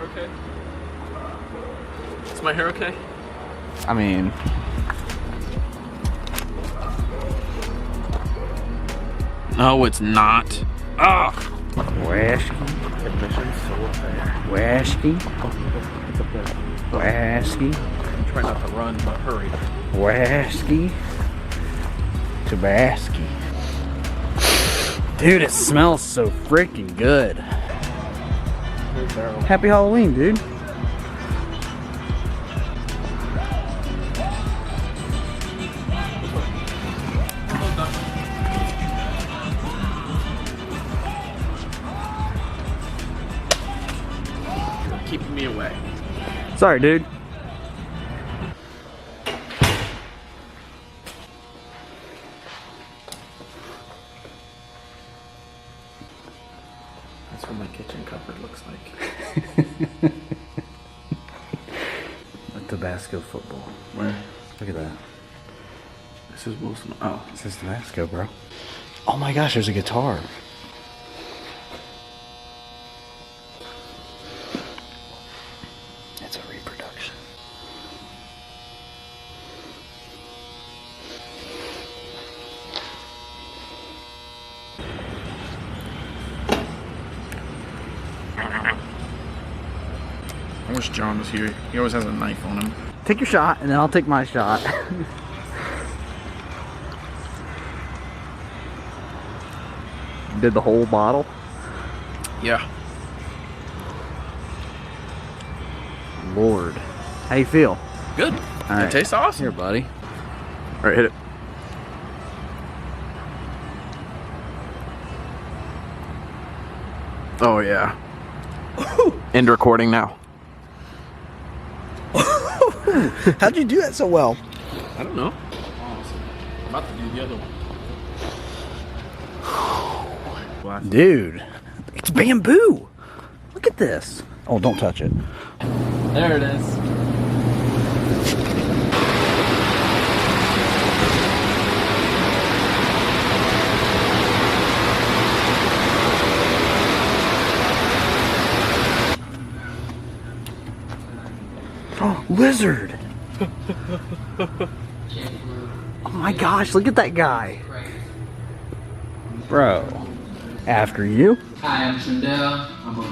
hair okay? Is my hair okay? I mean, no, it's not. Ah. Whiskey. Admission's so unfair. Whiskey. It's up there. Whiskey. Try not to run, but hurry. Whiskey. Tabasco. Dude, it smells so freaking good. Happy Halloween, dude. You're keeping me away. Sorry, dude. That's what my kitchen cupboard looks like. A Tabasco football. Where? Look at that. This is Wilson. Oh. It says Tabasco, bro. Oh my gosh, there's a guitar. It's a reproduction. I wish John was here. He always has a knife on him. Take your shot, and then I'll take my shot. Did the whole bottle? Yeah. Lord. How you feel? Good. All right. It tastes awesome. Here, buddy. All right, hit it. Oh, yeah. End recording now. How'd you do that so well? I don't know. Awesome. I'm about to do the other one. Dude, it's bamboo. Look at this. Oh, don't touch it. There it is. Oh, lizard. Oh my gosh, look at that guy. Bro. After you. Hi, I'm Trindell. I'm a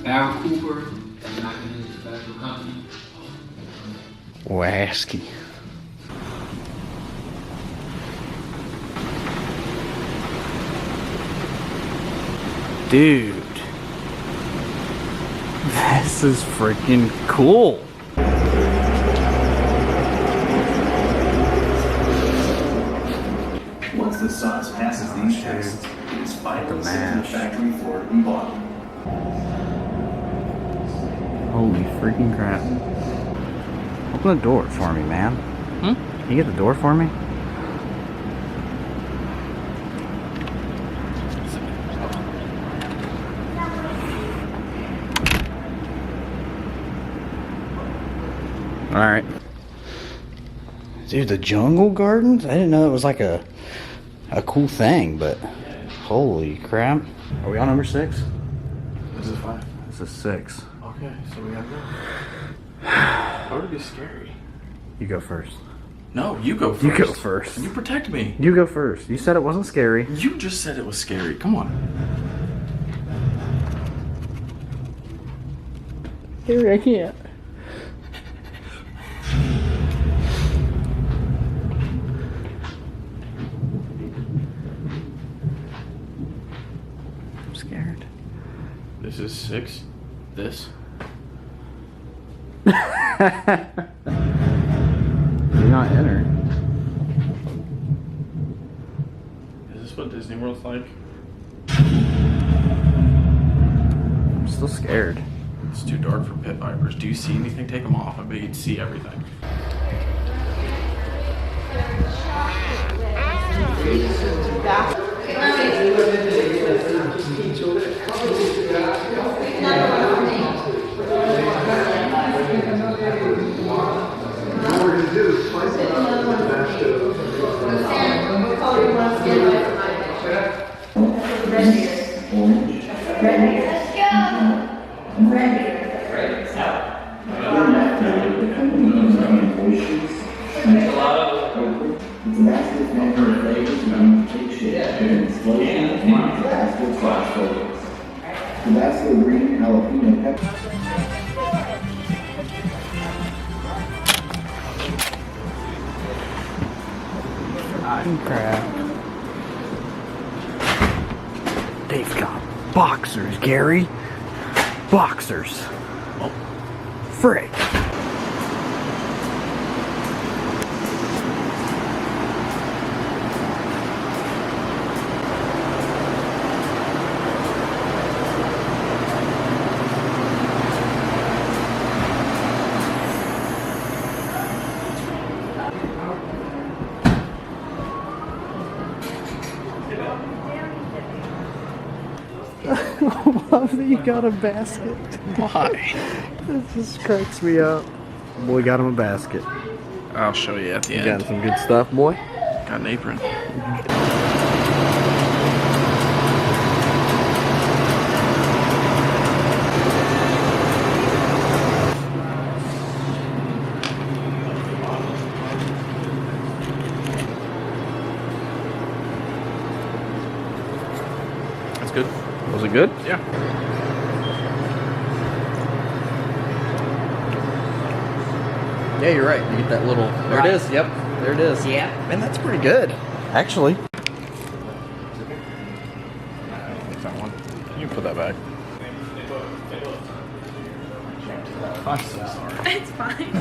barrel cooper at Alligators Tabasco Company. Whiskey. Dude. This is freaking cool. Once the sauce passes these tests, it is finally sent to the factory floor and bottled. Holy freaking crap. Open the door for me, man. Can you get the door for me? Alright. Dude, the jungle gardens? I didn't know it was like a cool thing, but holy crap. Are we on number 6? This is 5. This is 6. Okay, so we have that. That would be scary. You go first. No, you go first. You go first. You protect me. You go first. You said it wasn't scary. You just said it was scary. Come on. Here, I can't. I'm scared. This is 6. This. Do not enter. Is this what Disney World's like? I'm still scared. It's too dark for pit vipers. Do you see anything? Take them off. I bet you'd see everything. Tabasco green jalapeno pepper. Crap. They've got boxers, Gary. Boxers. Oh, frick. I love that you got a basket. Why? This just cracks me up. Boy got him a basket. I'll show you at the You end. got some good stuff, boy? Got an apron. That's good. Was it good? Yeah. Yeah, you're right. You get that little... There it is. Yep. There it is. Yeah. Man, that's pretty good. Actually. That one. You can put that back. I'm so sorry. It's fine.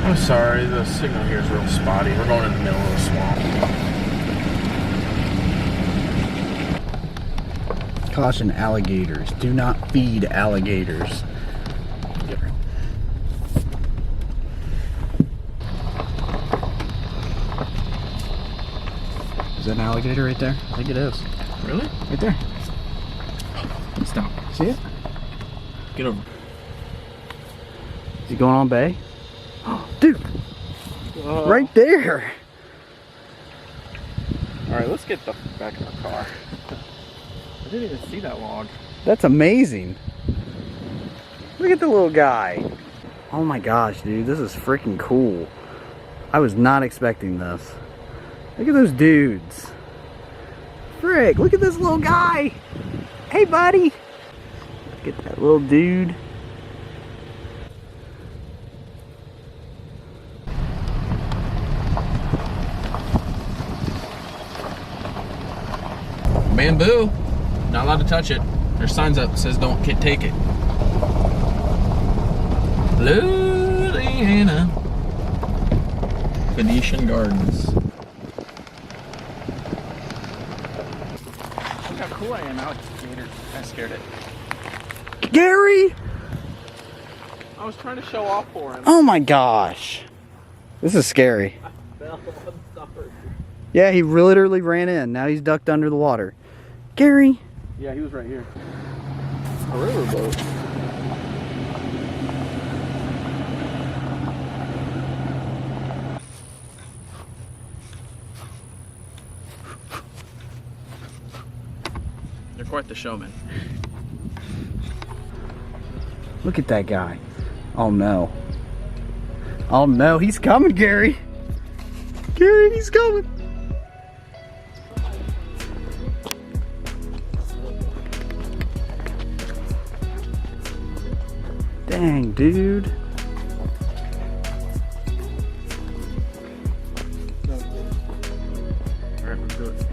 I'm sorry, the signal here is real spotty. We're going in the middle of the swamp. Caution, alligators. Do not feed alligators. Is that an alligator right there? I think it is. Really? Right there. Stop. See it? Get over. Is he going on bay? Dude! Right there! Alright, let's get the back in our car. I didn't even see that log. That's amazing. Look at the little guy. Oh my gosh, dude. This is freaking cool. I was not expecting this. Look at those dudes. Frick, look at this little guy. Hey, buddy. Look at that little dude. Bamboo. Not allowed to touch it. There's signs up that says don't take it. Louisiana. Venetian Gardens. Look how cool I am, Alligators. I scared it. Gary! I was trying to show off for him. Oh my gosh. This is scary. Yeah, he literally ran in. Now he's ducked under the water. Gary! Yeah, he was right here. A riverboat. You're quite the showman. Look at that guy. Oh no. Oh no, he's coming, Gary. Gary, he's coming. Dang, dude. Alright, let's do it.